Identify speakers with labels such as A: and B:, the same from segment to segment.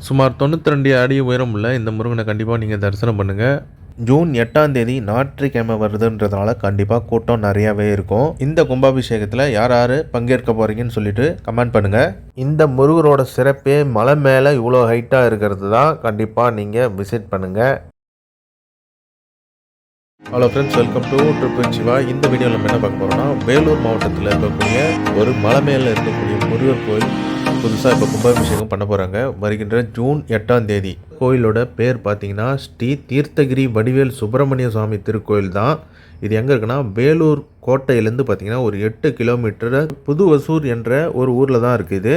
A: சுமார் 92 அடி உயரம் உள்ள இந்த முருகனை கண்டிப்பாக நீங்கள் தரிசனம் பண்ணுங்கள். ஜூன் 8ஆம் தேதி ஞாயிற்றுக்கிழமை வருதுன்றதுனால கண்டிப்பாக கூட்டம் நிறையாவே இருக்கும். இந்த கும்பாபிஷேகத்தில் யார் யார் பங்கேற்க போகிறீங்கன்னு சொல்லிட்டு கமெண்ட் பண்ணுங்கள். இந்த முருகரோட சிறப்பே மலை மேலே இவ்வளோ ஹைட்டாக இருக்கிறது தான். கண்டிப்பாக நீங்கள் விசிட் பண்ணுங்கள். Hello friends, welcome to triple Siva. இந்த வீடியோவில் நம்ம என்ன பார்க்க போகிறோம்னா, வேலூர் மாவட்டத்தில் இருக்கக்கூடிய ஒரு மலை மேலே இருக்கக்கூடிய முருகர் கோயில் புதுசாக இப்போ கும்பாபிஷேகம் பண்ண போகிறாங்க. வருகின்ற ஜூன் 8ஆம் தேதி. கோயிலோட பேர் பார்த்தீங்கன்னா ஸ்ரீ தீர்த்தகிரி வடிவேல் சுப்பிரமணிய சுவாமி திருக்கோயில் தான். இது எங்கே இருக்குன்னா, வேலூர் கோட்டையிலேருந்து பார்த்தீங்கன்னா ஒரு 8 கிலோமீட்டர் புதுவசூர் என்ற ஒரு ஊரில் தான் இருக்குது.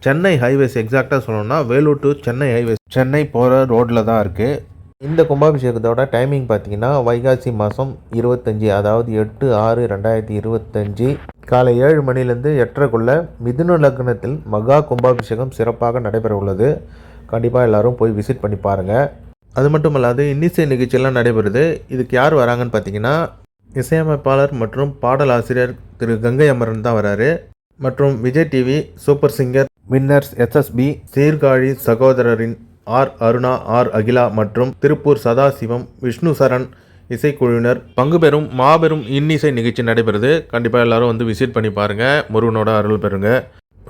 A: சென்னை ஹைவேஸ் எக்ஸாக்டாக சொல்லணும்னா வேலூர் டு சென்னை ஹைவேஸ், சென்னை போகிற ரோட்டில் தான் இருக்குது. இந்த கும்பாபிஷேகத்தோட டைமிங் பார்த்தீங்கன்னா வைகாசி மாதம் 25, அதாவது 8/6/2025 காலை 7 மணிலேருந்து 8:30க்குள்ளே மிதுன லக்னத்தில் மகா கும்பாபிஷேகம் சிறப்பாக நடைபெற உள்ளது. கண்டிப்பாக எல்லோரும் போய் விசிட் பண்ணி பாருங்கள். அது மட்டும் இல்லாது இன்னிசை நிகழ்ச்சியெல்லாம் நடைபெறுது. இதுக்கு யார் வராங்கன்னு பார்த்தீங்கன்னா, இசையமைப்பாளர் மற்றும் பாடலாசிரியர் திரு கங்கை அமரன் தான் வராரு. மற்றும் Vijay TV super singer winners SSB, Sirkazhi சகோதரரின் ஆர் அருணா, ஆர் அகிலா மற்றும் திருப்பூர் சதாசிவம், விஷ்ணு சரண் இசைக்குழுவினர் பங்கு பெறும் மாபெரும் இன்னிசை நிகழ்ச்சி நடைபெறுது. கண்டிப்பாக எல்லாரும் வந்து விசிட் பண்ணி பாருங்கள். முருகனோட அருள் பெறுங்க.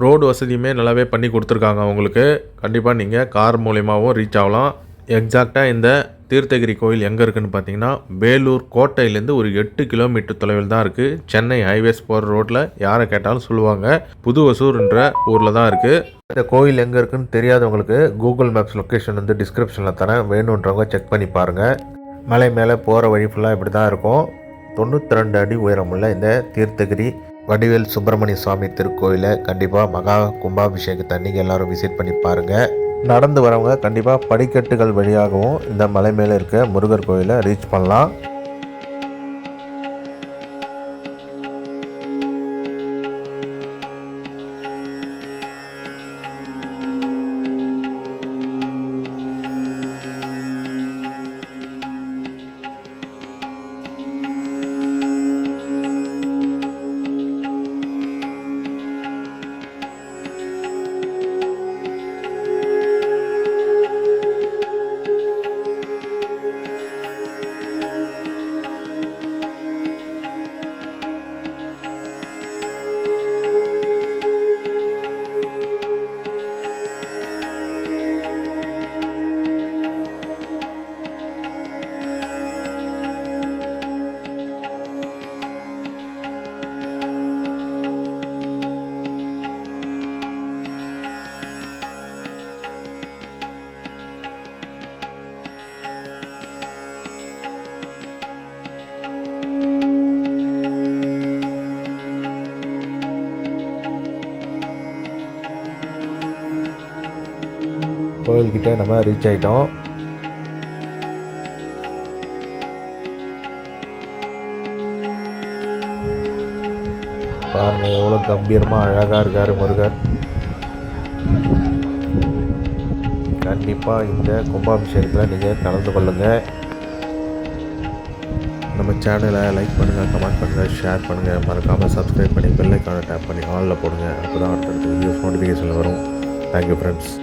A: ரோடு வசதியுமே நல்லாவே பண்ணி கொடுத்துருக்காங்க அவங்களுக்கு. கண்டிப்பாக நீங்கள் கார் மூலியமாகவும் ரீச் ஆகலாம். எக்ஸாக்டாக இந்த தீர்த்தகிரி கோயில் எங்கே இருக்குதுன்னு பார்த்தீங்கன்னா, வேலூர் கோட்டையிலேருந்து ஒரு 8 கிலோமீட்டர் தொலைவில் தான் இருக்குது. சென்னை ஹைவேஸ் போகிற ரோட்டில் யாரை கேட்டாலும் சொல்லுவாங்க. புதுவசூர்ன்ற ஊரில் தான் இருக்குது. இந்த கோயில் எங்கே இருக்குன்னு தெரியாதவங்களுக்கு கூகுள் மேப்ஸ் லொக்கேஷன் வந்து டிஸ்கிரிப்ஷனில் தரேன். வேணுன்றவங்க செக் பண்ணி பாருங்கள். மலை மேலே போகிற வழி ஃபுல்லாக இப்படி தான் இருக்கும். 92 அடி உயரமுள்ள இந்த தீர்த்தகிரி வடிவேல் சுப்பிரமணிய சுவாமி திருக்கோயிலை கண்டிப்பாக மகா கும்பாபிஷேகத்தை அன்றைக்கி எல்லோரும் விசிட் பண்ணி பாருங்கள். நடந்து வரவங்க கண்டிப்பாக படிக்கட்டுகள் வழியாகவும் இந்த மலை மேலே இருக்க முருகர் கோயிலை ரீச் பண்ணலாம். கோயில்கிட்ட நம்ம ரீச் ஆகிட்டோம். பாருங்க எவ்வளோ கம்பீரமாக அழகாக இருக்கார் முருகர். கண்டிப்பாக இந்த கும்பாபிஷேகத்தில் நீங்கள் கலந்து கொள்ளுங்கள். நம்ம சேனலை லைக் பண்ணுங்கள், கமெண்ட் பண்ணுங்கள், ஷேர் பண்ணுங்கள். மறக்காமல் சப்ஸ்கிரைப் பண்ணி பெல் ஐக்கானை டேப் பண்ணி ஆலில் போடுங்க. அப்போ தான் அடுத்தடுத்த வீடியோஸ் நோட்டிஃபிகேஷன் வரும். Thank you friends.